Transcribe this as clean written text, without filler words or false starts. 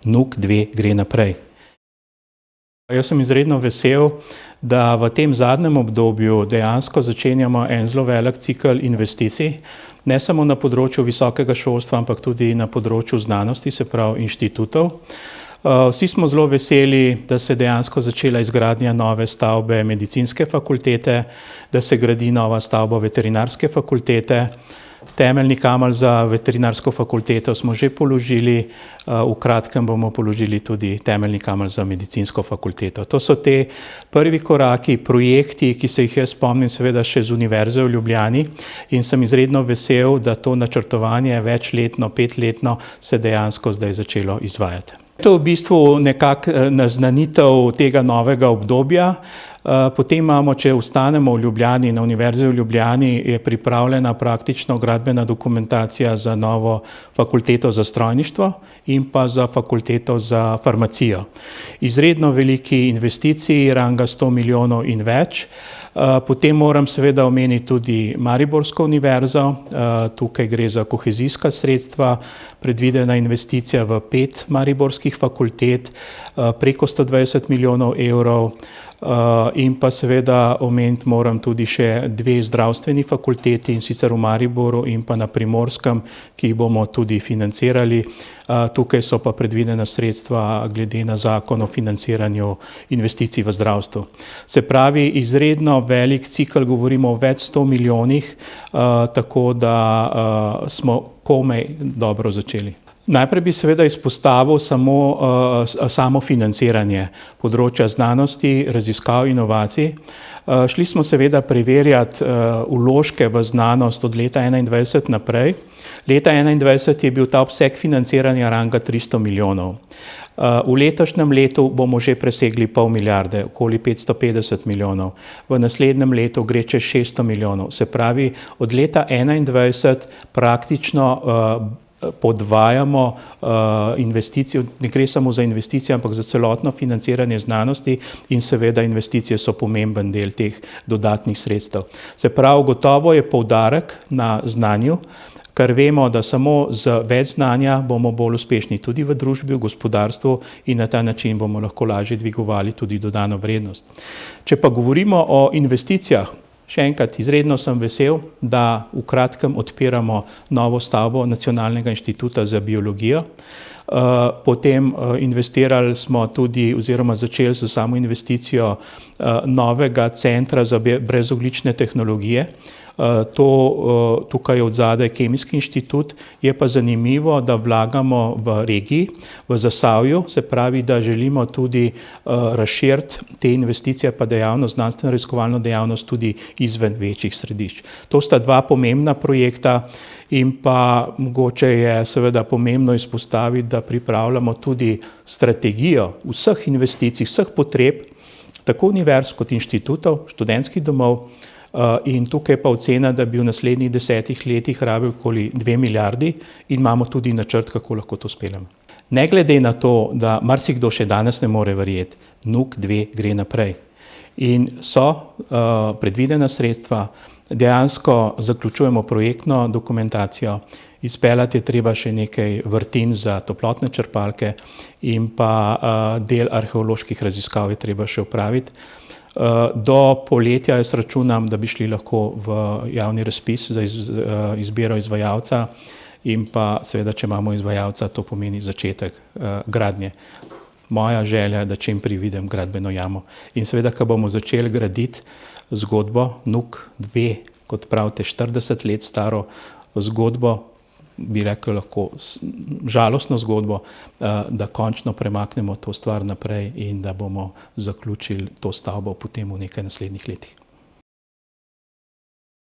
NUK2 gre naprej. Jaz sem izredno vesel, da v tem zadnjem obdobju dejansko začenjamo en zelo velik cikel investicij, ne samo na področju visokega šolstva, ampak tudi na področju znanosti, se pravi inštitutov. Vsi smo zelo veseli, da se je dejansko začela izgradnja nove stavbe medicinske fakultete, da se gradi nova stavba veterinarske fakultete. Temeljni kamen za veterinarsko fakulteto smo že položili, v kratkem bomo položili tudi temeljni kamen za medicinsko fakulteto. To so te prvi koraki, projekti, ki se jih jaz spomnim seveda še z Univerze v Ljubljani in sem izredno vesel, da to načrtovanje večletno, petletno se dejansko zdaj začelo izvajati. To je v bistvu nekako naznanitev tega novega obdobja. Potem imamo, če ostanemo v Ljubljani, na Univerzi v Ljubljani je pripravljena praktično gradbena dokumentacija za novo fakulteto za strojništvo in pa za fakulteto za farmacijo. Izredno veliki investiciji, ranga 100 milijonov in več. Potem moram seveda omeniti tudi Mariborsko univerzo, tukaj gre za kohezijska sredstva, predvidena investicija v 5 mariborskih fakultet, preko 120 milijonov evrov. In pa seveda omeniti moram tudi še 2 zdravstveni fakulteti, in sicer v Mariboru in pa na Primorskem, ki jih bomo tudi financirali. Tukaj so pa predvidena sredstva glede na zakon o financiranju investicij v zdravstvu. Se pravi, izredno velik cikel, govorimo o več 100 milijonih, tako da smo komaj dobro začeli. Najprej bi seveda izpostavil samo financiranje področja znanosti, raziskav, inovacij. Šli smo seveda preverjati vložke v znanost od leta 2021 naprej. Leta 2021 je bil ta obseg financiranja ranga 300 milijonov. V letošnjem letu bomo že presegli pol milijarde, okoli 550 milijonov. V naslednjem letu gre čez 600 milijonov. Se pravi, od leta 2021 praktično podvajamo investicijo, ne gre samo za investicije, ampak za celotno financiranje znanosti in seveda investicije so pomemben del teh dodatnih sredstev. Se pravi, gotovo je poudarek na znanju, ker vemo, da samo z več znanja bomo bolj uspešni tudi v družbi, v gospodarstvu in na ta način bomo lahko lažje dvigovali tudi dodano vrednost. Če pa govorimo o investicijah, še enkrat, izredno sem vesel, da v kratkem odpiramo novo stavbo Nacionalnega inštituta za biologijo. Potem investirali smo tudi oziroma začeli s samo investicijo novega centra za brezogljične tehnologije. Tukaj je od zadaj Kemijski inštitut, je pa zanimivo, da vlagamo v regiji, v Zasavju, se pravi, da želimo tudi razširiti te investicije pa dejavnost, znanstveno-raziskovalno dejavnost tudi izven večjih središč. To sta 2 pomembna projekta in pa mogoče je seveda pomembno izpostaviti, da pripravljamo tudi strategijo vseh investicij, vseh potreb, tako univerz kot inštitutov, študentskih domov, in tukaj pa ocena, da bi v naslednjih 10 letih rabili okoli 2 milijardi in imamo tudi načrt, kako lahko to speljemo. Ne glede na to, da marsikdo še danes ne more verjeti, NUK2 gre naprej. In so predvidena sredstva, dejansko zaključujemo projektno dokumentacijo, izpeljati je treba še nekaj vrtin za toplotne črpalke in pa del arheoloških raziskav je treba še opraviti. Do poletja jaz računam, da bi šli lahko v javni razpis za izbiro izvajalca in pa seveda, če imamo izvajalca, to pomeni začetek gradnje. Moja želja je, da čim prej vidim gradbeno jamo. In seveda, ko bomo začeli graditi zgodbo NUK2, kot pravite, 40 let staro zgodbo, bi rekel lahko žalostno zgodbo, da končno premaknemo to stvar naprej in da bomo zaključili to stavbo potem v nekaj naslednjih letih.